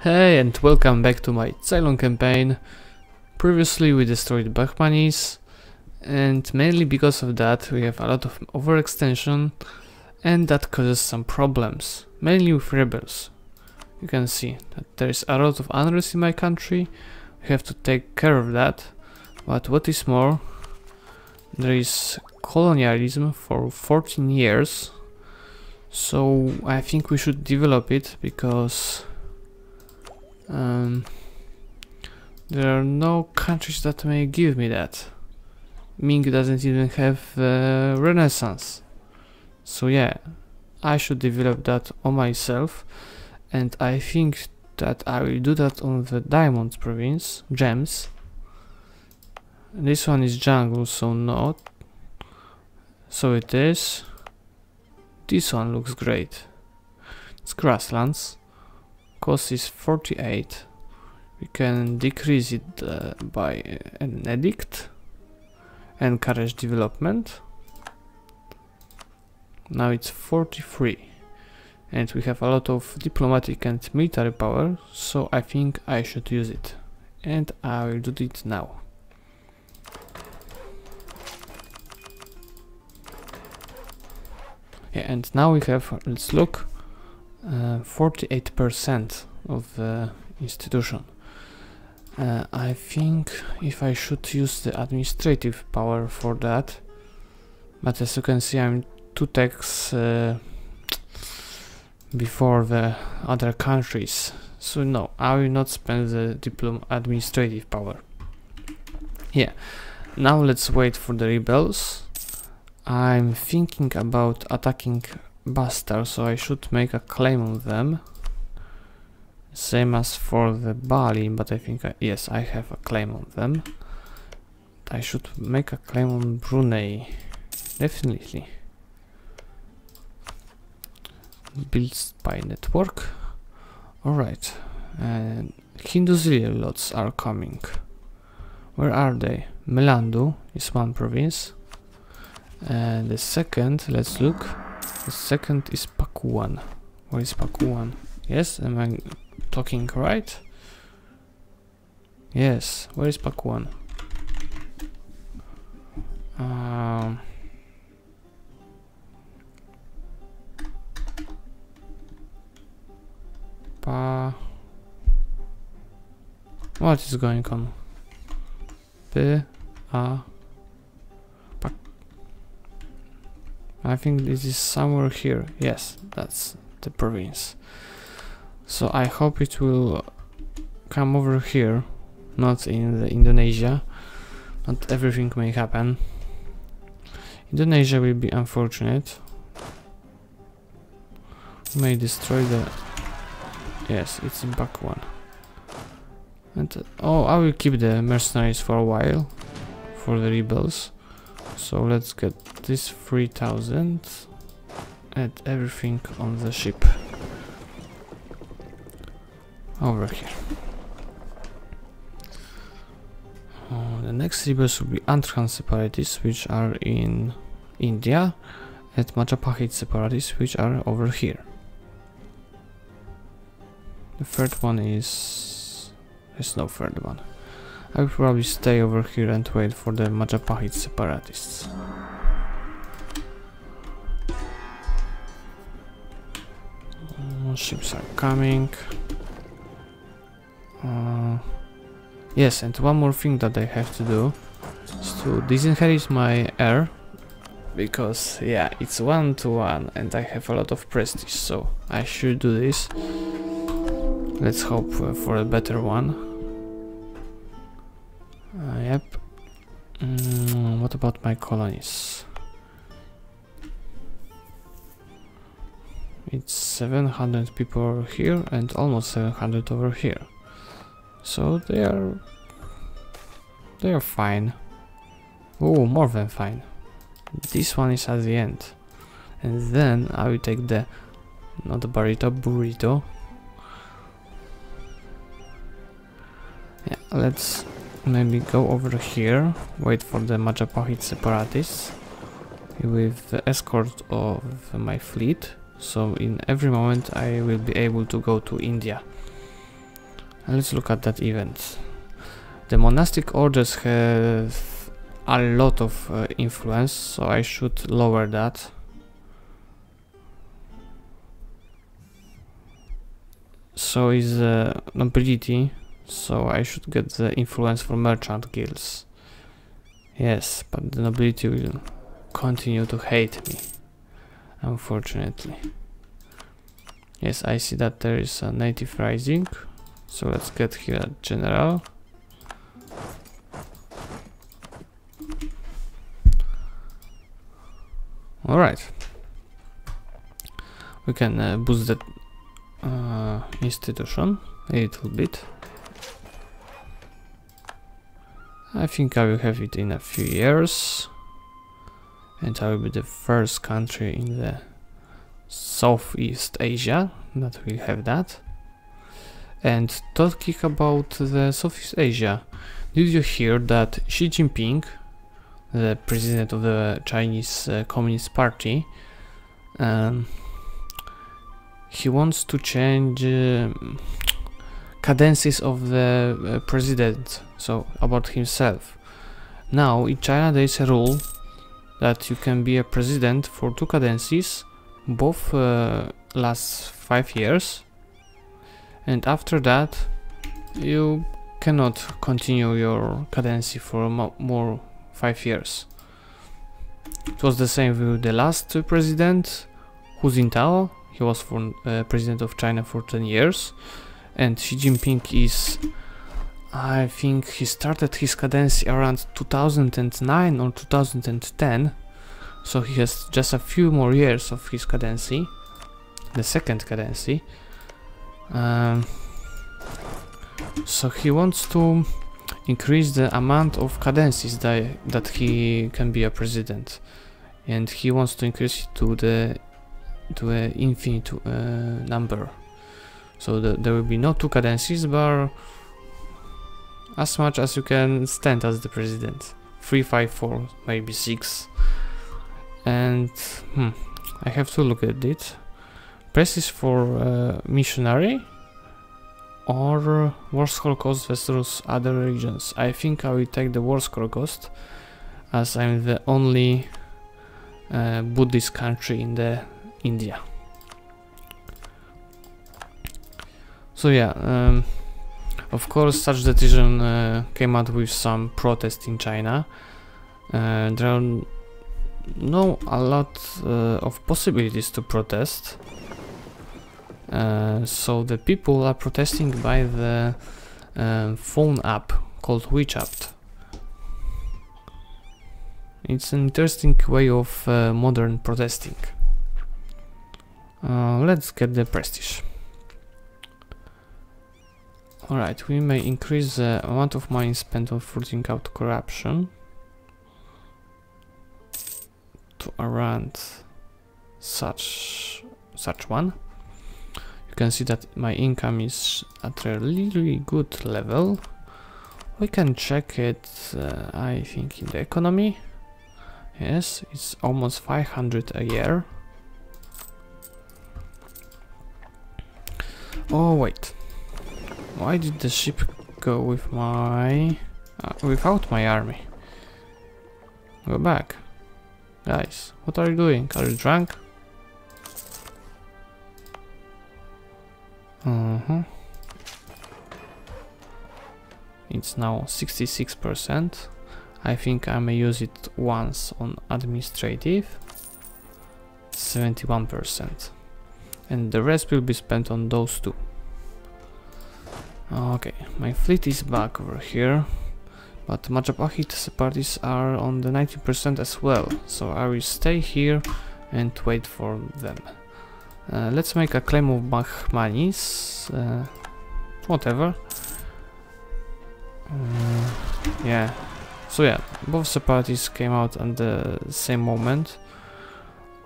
Hey, and welcome back to my Ceylon campaign. Previously we destroyed Bahmanis, and mainly because of that we have a lot of overextension, and that causes some problems, mainly with rebels. You can see that there is a lot of unrest in my country. We have to take care of that, but what is more, there is colonialism for 14 years, so I think we should develop it because there are no countries that may give me that. Ming doesn't even have Renaissance. So yeah, I should develop that on myself, and I think that I will do that on the Diamond province, gems. This one is jungle, so not. So it is. This one looks great. It's grasslands. Cost is 48. We can decrease it by an edict. Encourage development. Now it's 43. And we have a lot of diplomatic and military power, so I think I should use it. And I will do it now. Yeah, and now we have, let's look, 48% of the institution. I think if I should use the administrative power for that, but as you can see I'm 2 techs before the other countries, so no, I will not spend the administrative power. Yeah, now let's wait for the rebels. I'm thinking about attacking Bastard, so I should make a claim on them. Same as for the Bali, but I think, yes, I have a claim on them. I should make a claim on Brunei, definitely. Built by network. Alright, and Hindu lots are coming. Where are they? Melandu is one province. And the second, let's look. The second is Pakuan. Where is Pakuan? Yes, am I talking right? Yes, where is Pakuan? What is going on? I think this is somewhere here. Yes, that's the province. So I hope it will come over here, not in the Indonesia. Not everything may happen. Indonesia will be unfortunate. May destroy the... Yes, it's in Pakuan. And oh, I will keep the mercenaries for a while for the rebels. So let's get this 3000 and everything on the ship over here. The next rebels will be Antran separatists, which are in India, and Majapahit separatists, which are over here. The third one is... there's no third one. I will probably stay over here and wait for the Majapahit separatists. Ships are coming. Yes, and one more thing that I have to do is to disinherit my heir, because yeah, it's 1-to-1 and I have a lot of prestige, so I should do this. Let's hope for a better one. Yep. What about my colonies? It's 700 people over here and almost 700 over here. So they are fine. Oh, more than fine. This one is at the end. And then I will take the, not the burrito. Yeah, let's maybe go over here, wait for the Majapahit separatists with the escort of my fleet, so in every moment I will be able to go to India. And let's look at that event. The monastic orders have a lot of influence, so I should lower that. So is nobility, so I should get the influence for merchant guilds. Yes, but the nobility will continue to hate me, unfortunately. Yes, I see that there is a native rising, so let's get here a general. Alright, we can boost that institution a little bit. I think I will have it in a few years, and I will be the first country in the Southeast Asia that will have that. And talking about the Southeast Asia, did you hear that Xi Jinping, the president of the Chinese Communist Party, he wants to change cadences of the president, so about himself. Now in China there is a rule that you can be a president for 2 cadences, both last 5 years, and after that you cannot continue your cadency for more 5 years. It was the same with the last president, Hu Jintao. He was president of China for 10 years, and Xi Jinping is, I think he started his cadency around 2009 or 2010, so he has just a few more years of his cadency, the second cadency. So he wants to increase the amount of cadences that he can be a president, and he wants to increase it to an infinite number. So there will be no 2 cadences, but as much as you can stand as the president. 3, 5, 4, maybe 6. And I have to look at it. Prestige for missionary or worst Holocaust versus other regions. I think I will take the worst Holocaust, as I'm the only Buddhist country in the India. So yeah, of course such decision came out with some protest in China. There are no a lot of possibilities to protest, so the people are protesting by the phone app called WeChat. It's an interesting way of modern protesting. Let's get the prestige. Alright, we may increase the amount of money spent on rooting out corruption to around such one. You can see that my income is at a really good level. We can check it, I think, in the economy. Yes, it's almost 500 a year. Oh wait, why did the ship go with my without my army? Go back, guys. What are you doing? Are you drunk? It's now 66%. I think I may use it once on administrative. 71%. And the rest will be spent on those 2. Okay, my fleet is back over here, but Majapahit separatists are on the 90% as well, so I will stay here and wait for them. Let's make a claim of Bahmanis, whatever. Yeah, so yeah, both separatists came out at the same moment.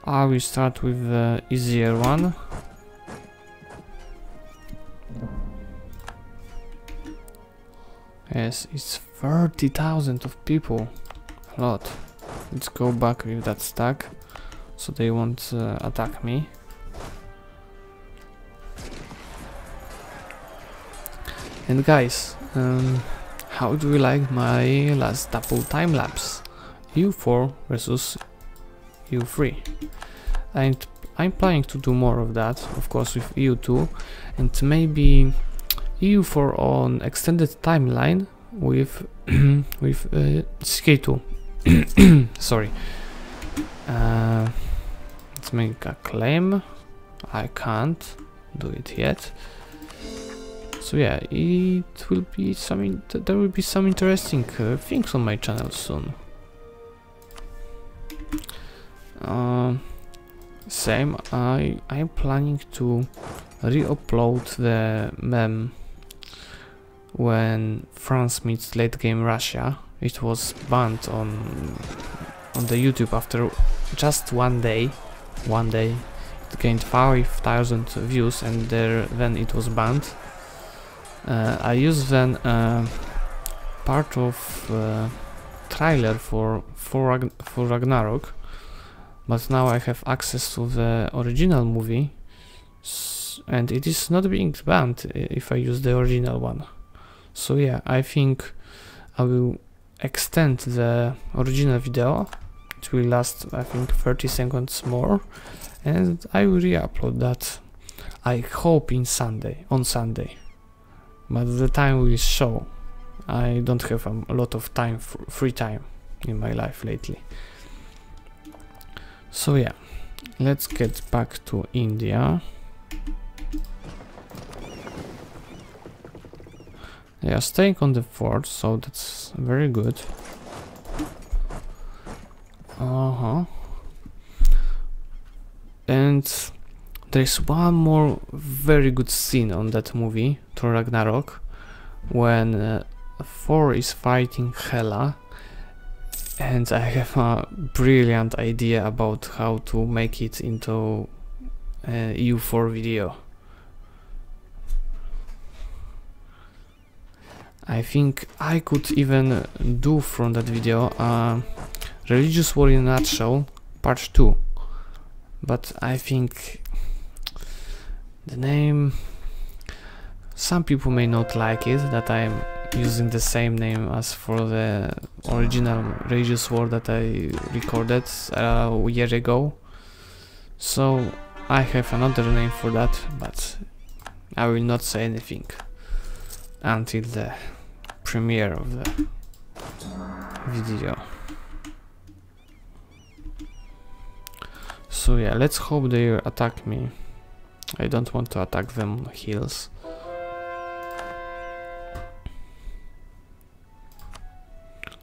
I will start with the easier one. Yes, it's 30,000 of people. A lot. Let's go back with that stack, so they won't attack me. And guys, how do you like my last double time lapse? EU4 versus EU3. And I'm planning to do more of that, of course, with EU2, and maybe EU4 on extended timeline with with CK2. Sorry. Let's make a claim. I can't do it yet. So yeah, it will be there will be some interesting things on my channel soon. Same, I'm planning to re-upload the meme when France meets late game Russia. It was banned on the YouTube after just one day. It gained 5,000 views, and then it was banned. I used then part of trailer for Ragnarok, but now I have access to the original movie, and it is not being banned if I use the original one. So yeah, I think I will extend the original video. It will last, I think, 30 seconds more, and I will re-upload that, I hope, on Sunday. But the time will show. I don't have a lot of time, free time in my life lately. So yeah, let's get back to India. They are staying on the fort, so that's very good. And there's one more very good scene on that movie, Thor Ragnarok, when Thor is fighting Hela, and I have a brilliant idea about how to make it into a EU4 video. I think I could even do from that video Religious War in a Nutshell Part 2, but I think the name, some people may not like it, that I'm using the same name as for the original Religious War that I recorded a year ago. So I have another name for that, but I will not say anything until the premiere of the video. So yeah, let's hope they attack me. I don't want to attack them on hills.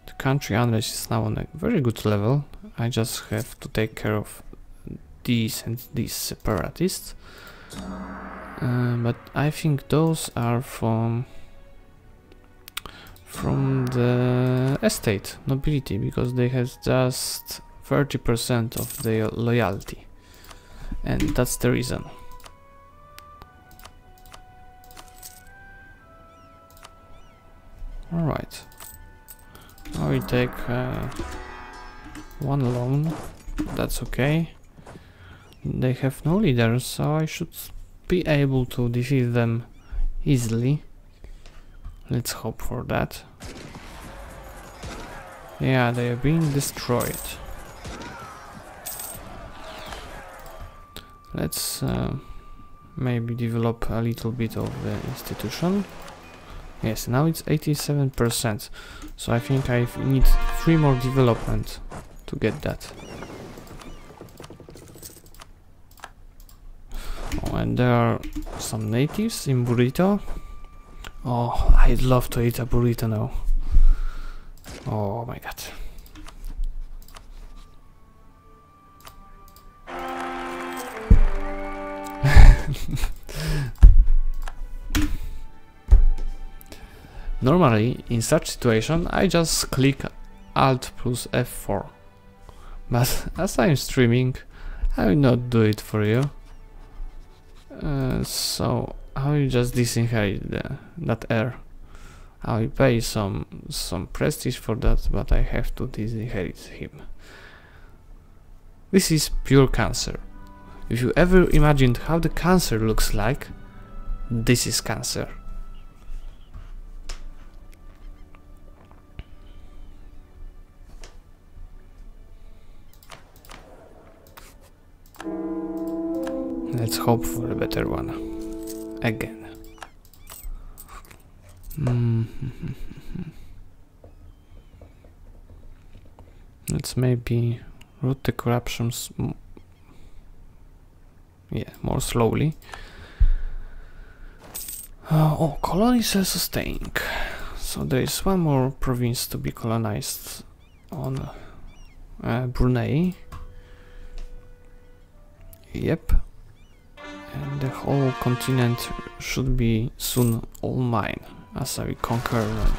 The country unrest is now on a very good level. I just have to take care of these and these separatists. But I think those are from the estate nobility, because they have just 30% of their loyalty, and that's the reason. Alright, now we take one loan, that's okay. They have no leaders, so I should be able to defeat them easily. Let's hope for that. Yeah, they are being destroyed. Let's maybe develop a little bit of the institution. Yes, now it's 87%, so I think I need 3 more development to get that. Oh, and there are some natives in burrito. Oh, I'd love to eat a burrito now. Oh my god. Normally, in such situation, I just click Alt plus F4. But as I'm streaming, I will not do it for you. So I will just disinherit that heir. I will pay some prestige for that, but I have to disinherit him. This is pure cancer. If you ever imagined how the cancer looks like, this is cancer. hope for a better one. Again. Let's maybe root the corruptions more slowly. Oh, colonies are sustaining. So there is one more province to be colonized on Brunei. Yep. And the whole continent should be soon all mine as I conquer them.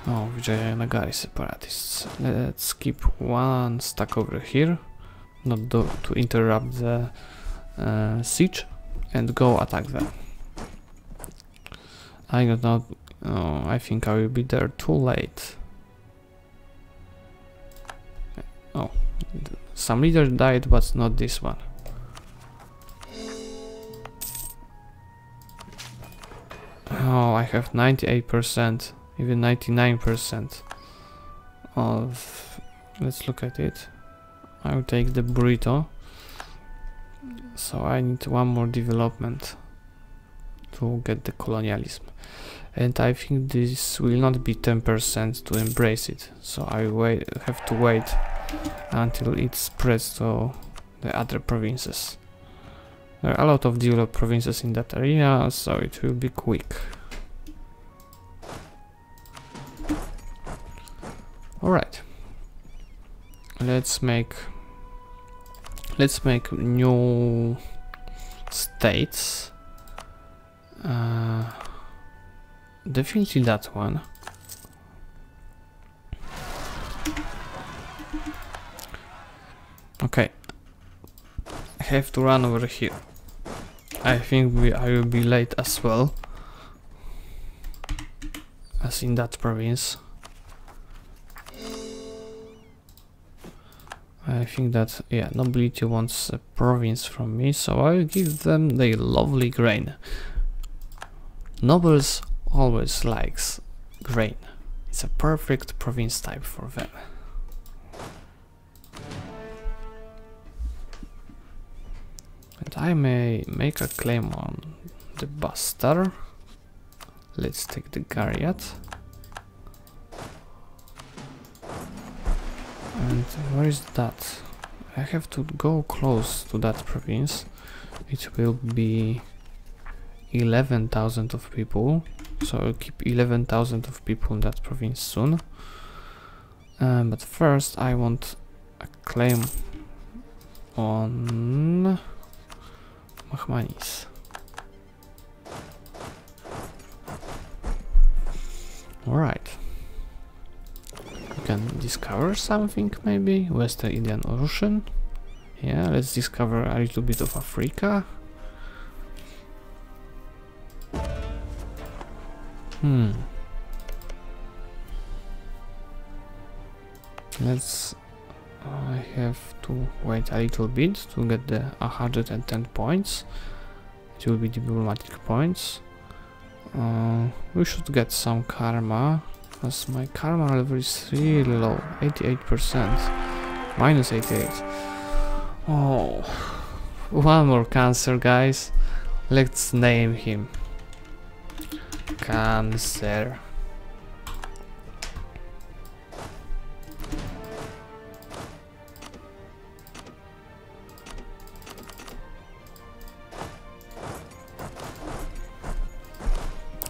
Oh, Vijayanagari separatists. Let's keep one stack over here, not to interrupt the siege, and go attack them. I don't know. Oh, I think I will be there too late. Oh, some leader died, but not this one. Oh, I have 98%, even 99% of... Let's look at it. I will take the burrito. So I need one more development to get the colonialism. And I think this will not be 10% to embrace it. So I have to wait until it spreads to the other provinces. There are a lot of developed provinces in that area, so it will be quick. Alright. Let's make new states. Definitely that one. Okay. I have to run over here. I think I will be late as well as in that province. I think that, yeah, nobility wants a province from me, so I will give them the lovely grain. Nobles always likes grain. It's a perfect province type for them. And I may make a claim on the Bastar. Let's take the Gariat. And where is that? I have to go close to that province. It will be 11,000 of people. So I'll keep 11,000 of people in that province soon. But first I want a claim on Mahmanis. Alright. We can discover something maybe. Western Indian Ocean. Yeah, let's discover a little bit of Africa. Let's... I have to wait a little bit to get the 110 points. It will be diplomatic points. We should get some karma, as my karma level is really low, 88%, minus 88. Oh, one more cancer, guys. Let's name him Cancer.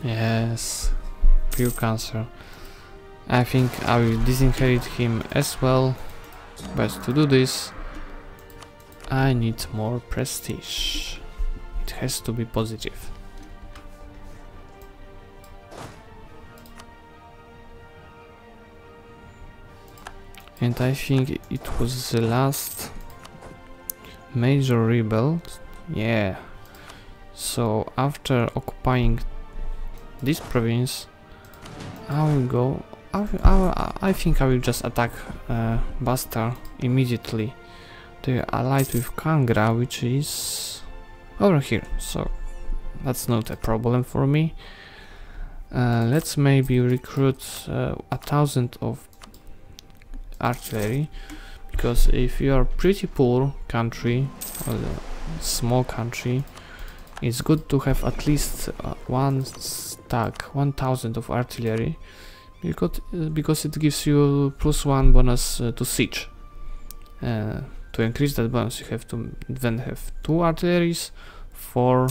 Yes, pure cancer. I think I will disinherit him as well, but to do this I need more prestige. It has to be positive. And I think it was the last major rebuild. Yeah. So after occupying this province, I will go. I think I will just attack Bastar immediately. They are allied with Kangra, which is over here, so that's not a problem for me. Let's maybe recruit 1,000 of artillery, because if you are pretty poor country, small country, it's good to have at least one stack, 1000 of artillery, because it gives you +1 bonus to siege. To increase that bonus, you have to then have 2 artilleries, 4,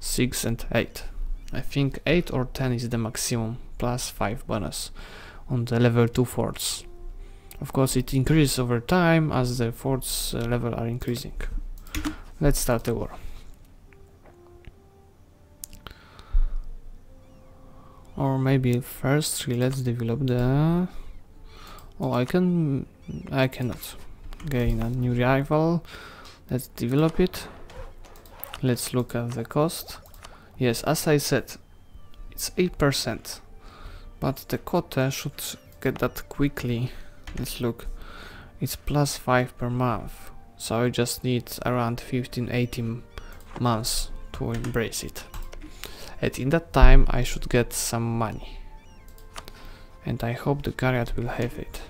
6 and 8. I think 8 or 10 is the maximum, +5 bonus on the level 2 forts. Of course it increases over time as the forts level are increasing. Let's start the war. Or maybe first let's develop the... Oh, I cannot gain a new rival. Let's develop it. Let's look at the cost. Yes, as I said, it's 8%, but the quota should get that quickly. Let's look, it's +5 per month, so I just need around 15-18 months to embrace it. And in that time I should get some money, and I hope the Gariat will have it.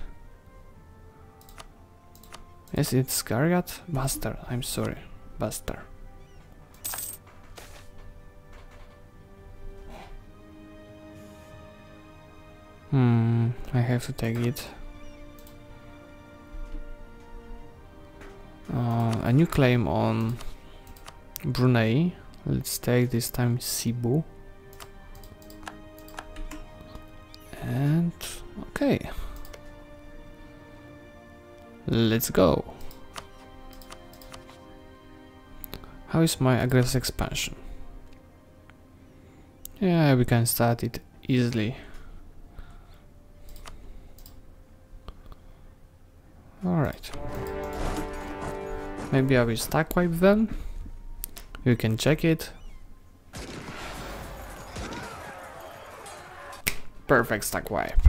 Yes, it's Gariat? Buster, I'm sorry, Buster. I have to take it. A new claim on Brunei. Let's take this time Cebu. And okay. Let's go. How is my aggressive expansion? Yeah, we can start it easily. Alright. Maybe I will stack wipe them. You can check it. Perfect stack wipe.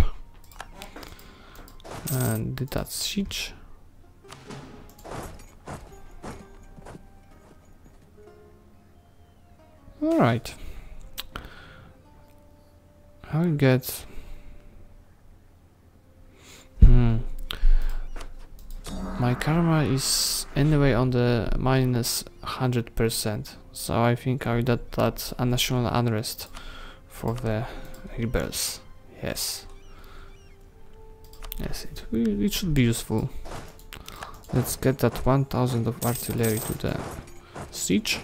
And that's siege. Alright. I will get... My karma is anyway on the -100%, so I think I will get that a national unrest for the rebels. Yes. Yes, it should be useful. Let's get that 1000 of artillery to the siege.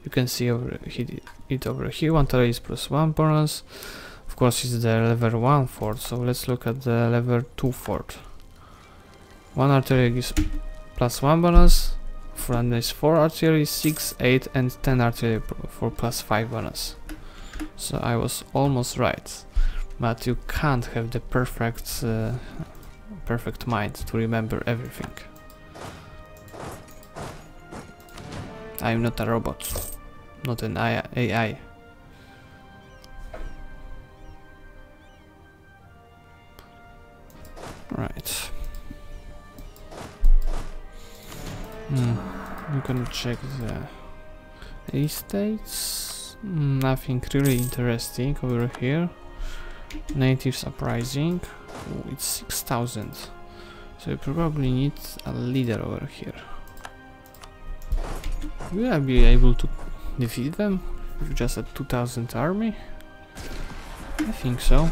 You can see it over here. 1 artillery is +1 bonus. Of course, it's the level 1 fort, so let's look at the level 2 fort. 1 artillery gives +1 bonus, front is 4 artillery, 6, 8 and 10 artillery for +5 bonus. So I was almost right, but you can't have the perfect mind to remember everything. I'm not a robot, not an AI. Right. You can check the estates. Nothing really interesting over here. Natives uprising. Oh, it's 6000. So you probably need a leader over here. Will I be able to defeat them with just a 2000 army? I think so.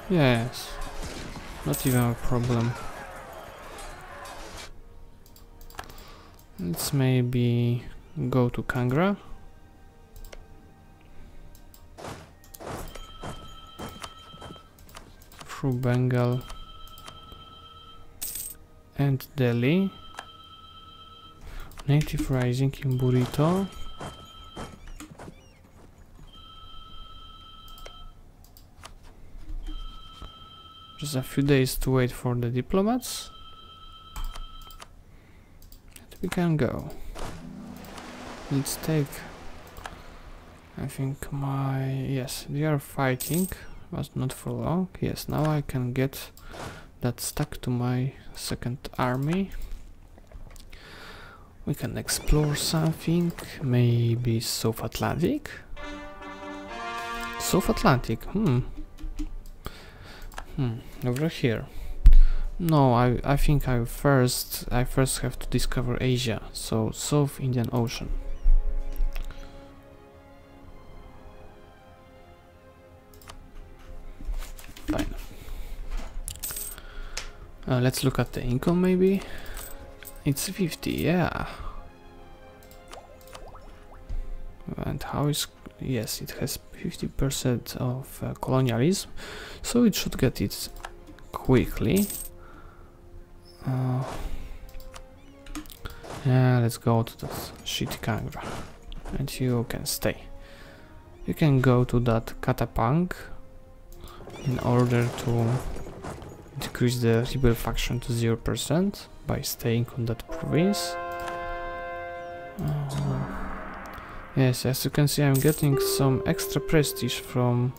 Yes. Not even a problem. Let's maybe go to Kangra. Through Bengal and Delhi. Native rising in Burrito. Just a few days to wait for the diplomats. We can go. Let's take... I think yes, they are fighting, but not for long. Yes, now I can get that stuck to my second army. We can explore something, maybe South Atlantic? South Atlantic, over here. No, I think I first have to discover Asia, so South Indian Ocean. Fine. Let's look at the income maybe. It's 50, yeah. And how is... yes, it has 50% of colonialism, so it should get it quickly. Yeah, let's go to that shitty Kangra. And you can stay. You can go to that Katapang in order to decrease the rebel faction to 0% by staying on that province. Yes, as you can see, I'm getting some extra prestige from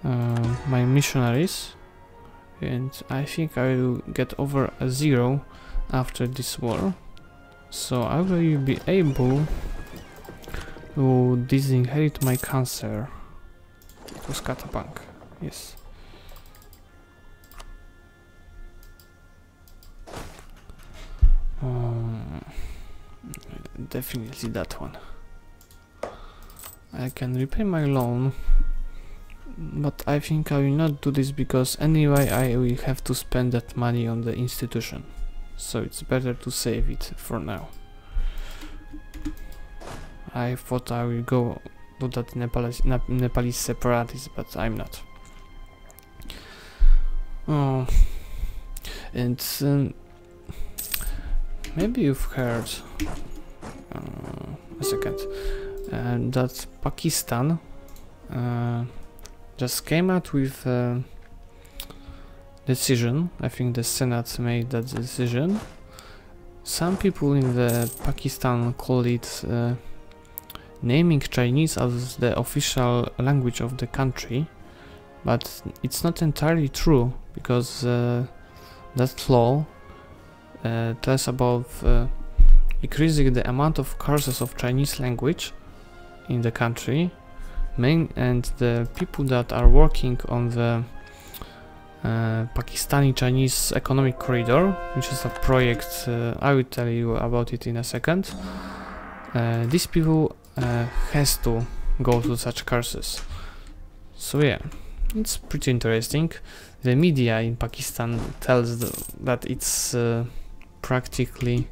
my missionaries, and I think I will get over a 0 after this war, so I will be able to disinherit my cancer. It was Katapang, yes. Definitely that one. I can repay my loan, but I think I will not do this because anyway I will have to spend that money on the institution, so it's better to save it for now. I thought I will go to that Nepalese separatist, but I'm not. Oh, and maybe you've heard a second. That Pakistan just came out with a decision. I think the Senate made that decision. Some people in the Pakistan call it naming Chinese as the official language of the country, but it's not entirely true, because that law tells about increasing the amount of courses of Chinese language in the country, and the people that are working on the Pakistani Chinese economic corridor, which is a project, I will tell you about it in a second. These people has to go to such courses. So yeah, it's pretty interesting. The media in Pakistan tells that it's practically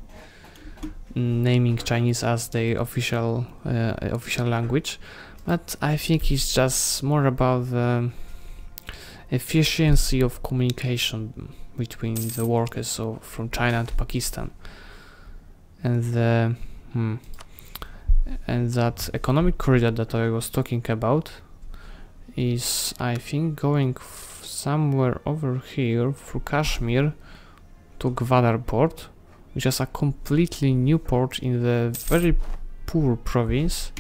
naming Chinese as the official language, but I think it's just more about the efficiency of communication between the workers from China and Pakistan, and and that economic corridor that I was talking about is, I think, going somewhere over here through Kashmir to Gwadar port, which is a completely new port in the very poor province.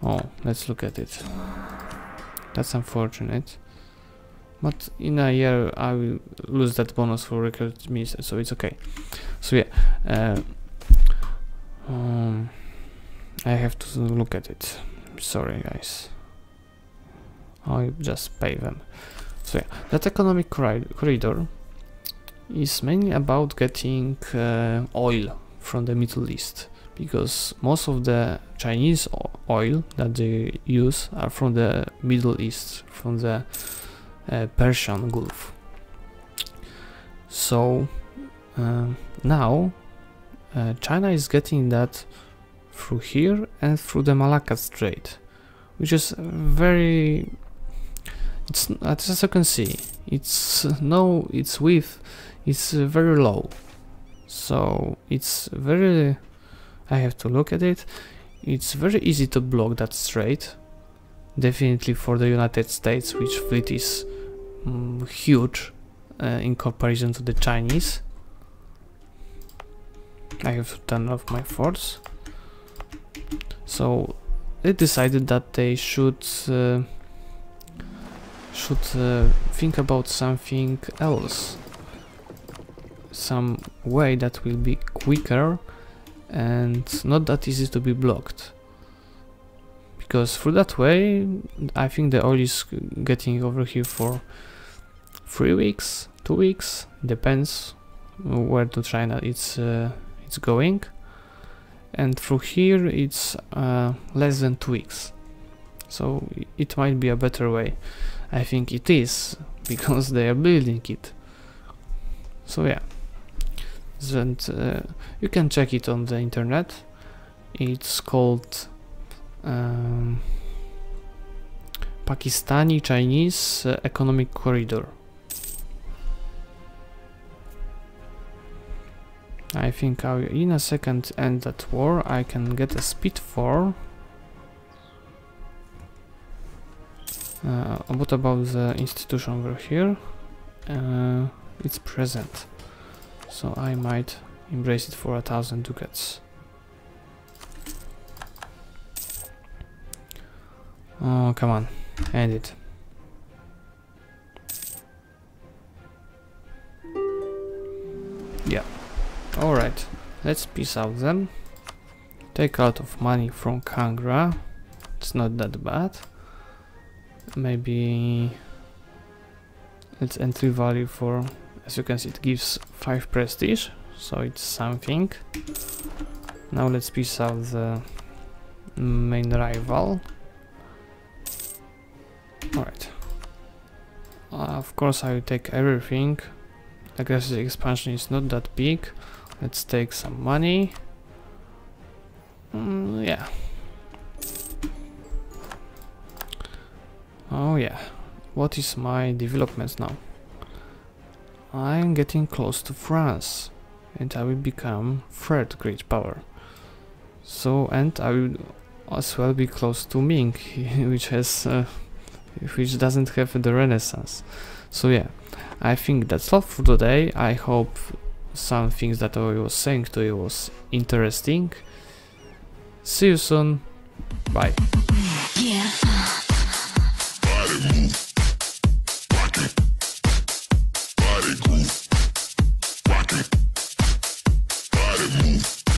Oh, let's look at it. That's unfortunate. But in a year I will lose that bonus for record minister, so it's okay. So yeah, I have to look at it. Sorry guys. I'll just pay them. So yeah, that economic corridor is mainly about getting oil from the Middle East, because most of the Chinese oil that they use are from the Middle East, from the Persian Gulf. So now China is getting that through here and through the Malacca Strait, which is very, it's, as you can see, its width is very low, so it's very, I have to look at it, it's very easy to block that strait, definitely for the United States, which fleet is huge in comparison to the Chinese. I have to turn off my force. So they decided that they should think about something else, some way that will be quicker and not that easy to be blocked, because through that way I think the oil is getting over here for 3 weeks, 2 weeks, depends where to China it's going, and through here it's less than 2 weeks. So it might be a better way. I think it is, because they are building it. So yeah, and you can check it on the internet. It's called Pakistani Chinese Economic Corridor. I think I will in a second end that war. I can get a speed 4. What about the institution over here? It's present, so I might embrace it for 1,000 ducats. Oh, come on, end it. Yeah, alright, let's peace out them. Take a lot of money from Kangra, it's not that bad. Maybe let's entry value for, as you can see, it gives 5 prestige, so it's something. Now let's peace out the main rival. Alright. Of course I will take everything. Aggressive expansion is not that big. Let's take some money. Yeah. Oh yeah. What is my developments now? I'm getting close to France, and I will become third great power. So, and I will as well be close to Ming, which has which doesn't have the Renaissance. So yeah, I think that's all for today. I hope some things that I was saying to you was interesting. See you soon. Bye. Yeah.